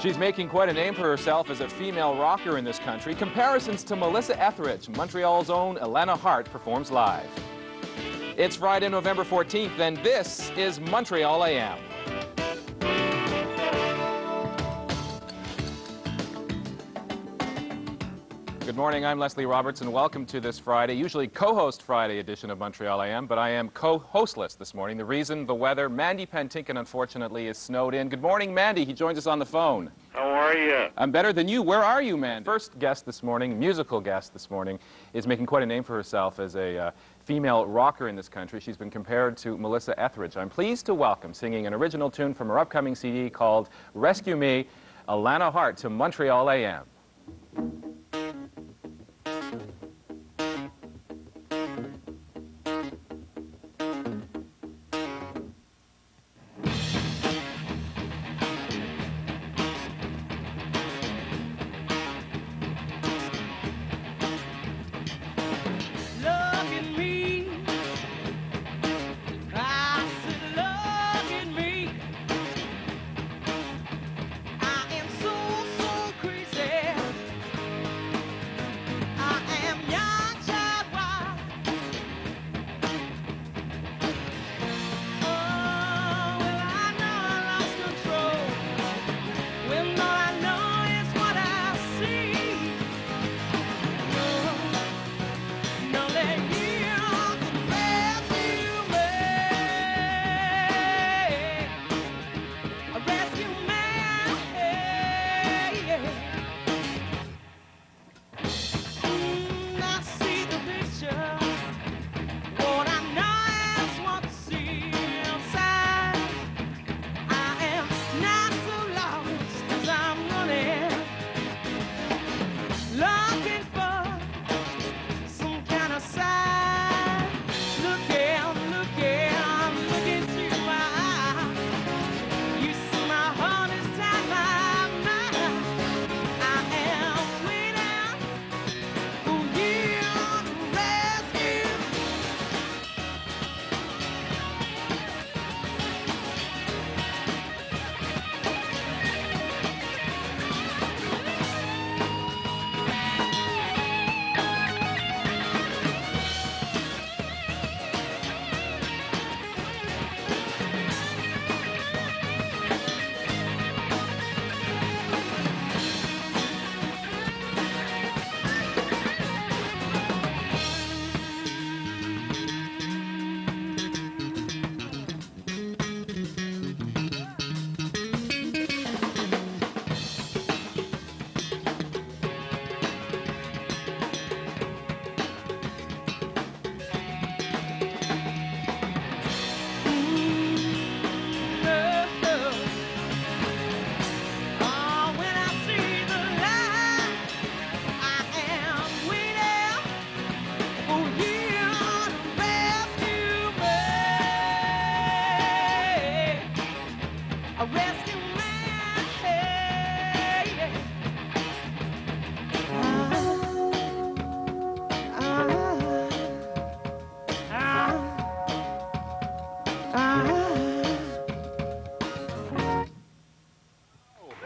She's making quite a name for herself as a female rocker in this country. Comparisons to Melissa Etheridge, Montreal's own Elana Harte performs live. It's Friday, November 14th, and this is Montreal AM. Good morning, I'm Leslie Roberts, and welcome to this Friday, usually co-host Friday edition of Montreal AM, but I am co-hostless this morning. The reason, the weather. Mandy Pentinkin, unfortunately, is snowed in. Good morning, Mandy. He joins us on the phone. How are you? I'm better than you. Where are you, man? First guest this morning, musical guest this morning, is making quite a name for herself as a female rocker in this country. She's been compared to Melissa Etheridge. I'm pleased to welcome, singing an original tune from her upcoming CD called Rescue Me, Elana Harte to Montreal AM.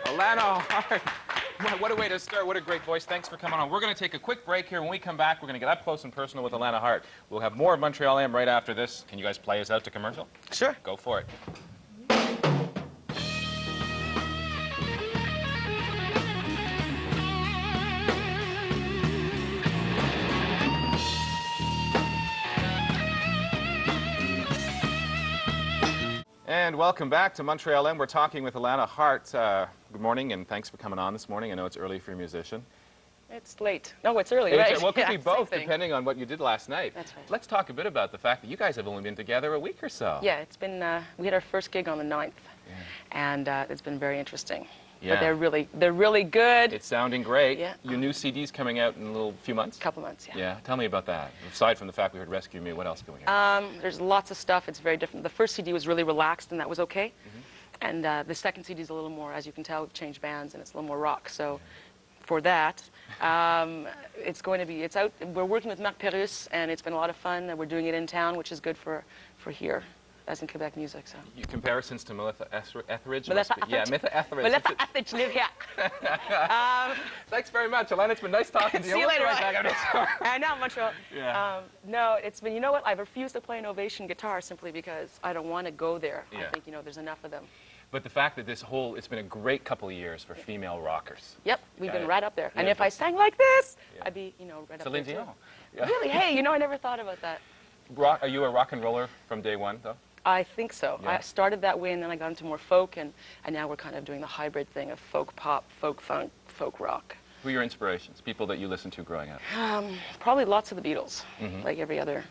Elana Harte. What a way to start. What a great voice. Thanks for coming on. We're going to take a quick break here. When we come back, we're going to get up close and personal with Elana Harte. We'll have more of Montreal AM right after this. Can you guys play us out to commercial? Sure. Go for it. And welcome back to Montreal AM. We're talking with Elana Harte. Good morning, and thanks for coming on this morning. I know it's early for a musician. It's late. No, it's early, right? Well, it could yeah, be both, depending on what you did last night. That's right. Let's talk a bit about the fact that you guys have only been together a week or so. Yeah, it's been, we had our first gig on the 9th, and it's been very interesting. Yeah. But they're really good. It's sounding great. Yeah. Your new CD's coming out in a little few months? Couple months, yeah. Yeah. Tell me about that. Aside from the fact we heard Rescue Me, what else can we hear? There's lots of stuff. It's very different. The first CD was really relaxed, and that was okay. And the second CD is a little more, as you can tell, we've changed bands, and it's a little more rock. So for that, it's going to be, it's out, we're working with Marc Perus, and it's been a lot of fun. We're doing it in town, which is good for here. as in Quebec music. So. Comparisons to Melissa Etheridge? Melissa Yeah, Etheridge. Melissa Etheridge. Melissa Etheridge, live here. Thanks very much, Elana. It's been nice talking to you. See you We'll be later. right back. I know, Montreal. Yeah. No, it's been, you know what, I've refused to play an ovation guitar simply because I don't want to go there. Yeah. I think, there's enough of them. But the fact that it's been a great couple of years for female rockers. Yep, we've been right up there. Yeah, and if I sang like this, yeah. I'd be, right Celine up there. Dion. Too. Yeah. Really? Hey, I never thought about that. Are you a rock and roller from day one, though? I think so. Yeah. I started that way, and then I got into more folk, and now we're kind of doing the hybrid thing of folk pop, folk funk, folk rock. Who are your inspirations? People that you listened to growing up? Probably lots of the Beatles, like every other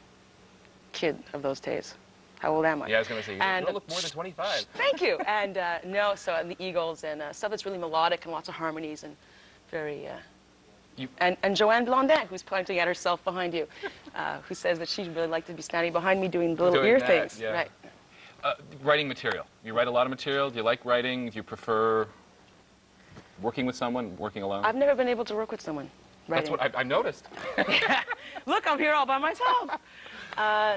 kid of those days. How old am I? Yeah, I was going to say, you don't look more than 25. Thank you. And the Eagles and stuff that's really melodic and lots of harmonies and very... And Joanne Blondin, who's pointing at herself behind you, who says that she'd really like to be standing behind me doing the little ear things. Yeah. Right. Writing material. You write a lot of material. Do you like writing? Do you prefer working with someone, working alone? I've never been able to work with someone writing. That's what I've noticed. Look, I'm here all by myself.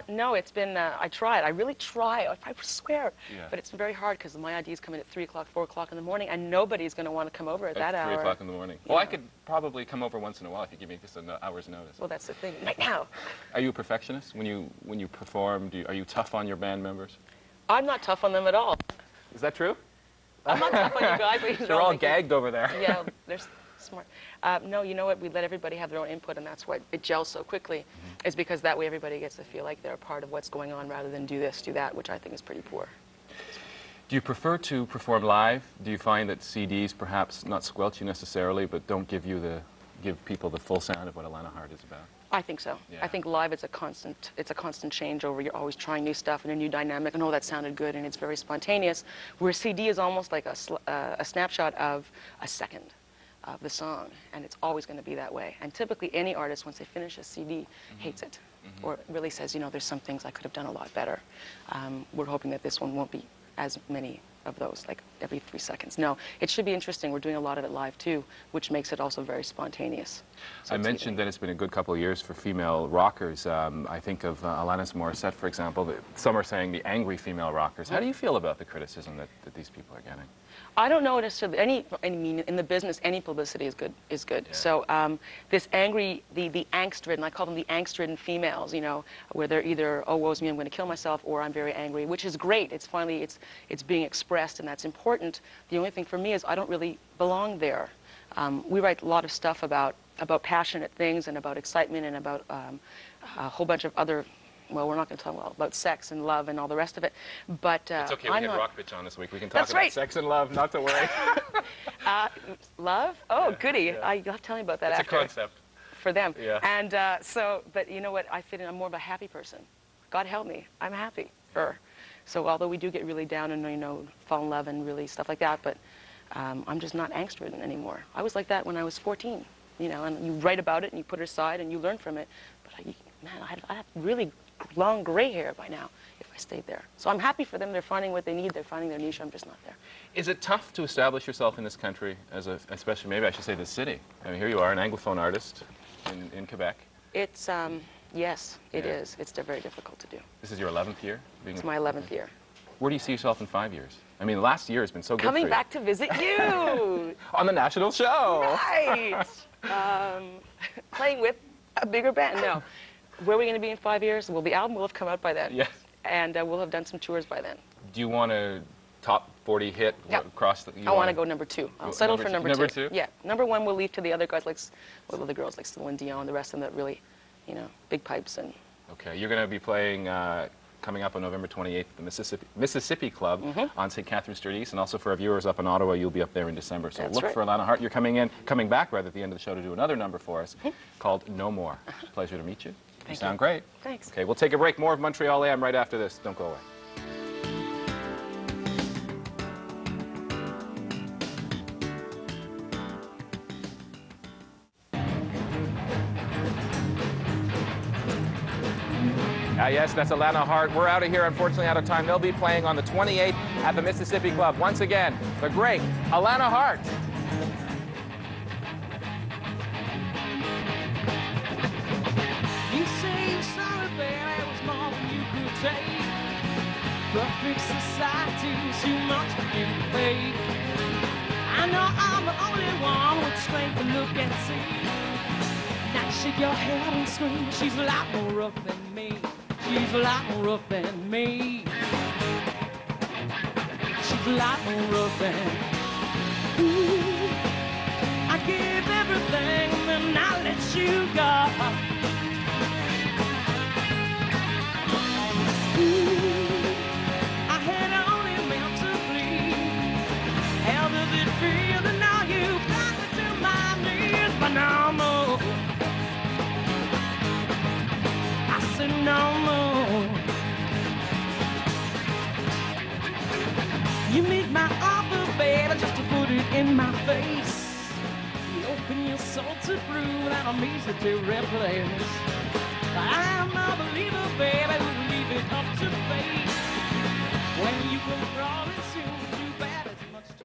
No, it's been, I tried. I really try. I swear. Yeah. But it's very hard because my ideas come in at 3 o'clock, 4 o'clock in the morning, and nobody's going to want to come over at that hour. 3 o'clock in the morning. Well, I could probably come over once in a while if you give me just an hour's notice. Well, that's the thing. Right now. Are you a perfectionist? When you perform, are you tough on your band members? I'm not tough on them at all. Is that true? I'm not tough on you guys. But They're all gagged over there. Yeah, they're smart. No, you know what? We let everybody have their own input, and that's why it gels so quickly, is because that way everybody gets to feel like they're a part of what's going on rather than do this, do that, which I think is pretty poor. Do you prefer to perform live? Do you find that CDs perhaps not squelch you necessarily, but don't give people the full sound of what Elana Harte is about? I think so. Yeah. I think live it's a constant changeover. You're always trying new stuff and a new dynamic, and oh, that sounded good, and it's very spontaneous. Where CD is almost like a snapshot of a second of the song, and it's always going to be that way. And typically any artist, once they finish a CD, hates it, or really says, there's some things I could have done a lot better. We're hoping that this one won't be as many of those, like every 3 seconds. No, it should be interesting. We're doing a lot of it live too, which makes it also very spontaneous. So I mentioned that it's been a good couple of years for female rockers. I think of Alanis Morissette, for example. Some are saying the angry female rockers. How do you feel about the criticism that these people are getting? I don't know necessarily. In the business, any publicity is good. Yeah. So this angry, the angst-ridden, I call them the angst-ridden females. Where they're either, oh, woe's me, I'm going to kill myself, or I'm very angry, which is great. It's finally, it's being expressed, and that's important. The only thing for me is I don't really belong there. We write a lot of stuff about passionate things and about excitement and about a whole bunch of other. Well, we're not going to talk about sex and love and all the rest of it, but it's okay. We had Rock Bitch on this week. We can talk about right. Sex and love. Not to worry. Love? Oh, yeah, goody! Yeah. You'll have to tell me about that. It's after. a concept for them. Yeah. And but you know what? I fit in. I'm more of a happy person. God help me. I'm happy. So although we do get really down and fall in love and really stuff like that, but I'm just not angst-ridden anymore. I was like that when I was 14. And you write about it and you put it aside and you learn from it. But man, I have really long gray hair by now if I stayed there. So I'm happy for them. They're finding what they need. They're finding their niche. I'm just not there. Is it tough to establish yourself in this country, especially maybe I should say this city? I mean, here you are, an Anglophone artist in Quebec. It's, yes, it is. It's very difficult to do. This is your 11th year? It's my 11th year. Where do you see yourself in 5 years? I mean, last year has been so good Coming for you. back to visit you. On the national show. Right. Playing with a bigger band. No. Where are we going to be in 5 years? Well, the album will have come out by then. Yes. And we'll have done some tours by then. Do you want a top 40 hit across the... I want to go number 2. I'll settle for number 2. Number 2? Yeah. Number 1 we'll leave to the other guys, the girls like Celine Dion, the rest of them that really, big pipes and... Okay. You're going to be playing coming up on November 28th at the Mississippi Club on St. Catherine Street East, and also for our viewers up in Ottawa, you'll be up there in December. So look for Elana Harte. You're coming back at the end of the show to do another number for us called No More. Pleasure to meet you. You sound great. Thanks. Okay, we'll take a break. More of Montreal AM right after this. Don't go away. Yes, that's Elana Harte. We're out of here, unfortunately, out of time. They'll be playing on the 28th at the Mississippi Club. Once again, the great Elana Harte. You say you're sorry, baby, it was more than you could take. Perfect society, too much for you to pay. I know I'm the only one with strength to look and see. Now shake your head and scream. She's a lot more rough than me. She's a lot more rough than me. She's a lot more rough than. Ooh, I give everything and then I let you go. Ooh, I had only meant to bleed. How does it feel that now you got me to my knees? But no more. I said no more. You make my offer, baby, just to put it in my face. You open your soul to brew that I'm easy to replace. But I'm a believer, baby, who leave it up to fate. When you come crawling soon.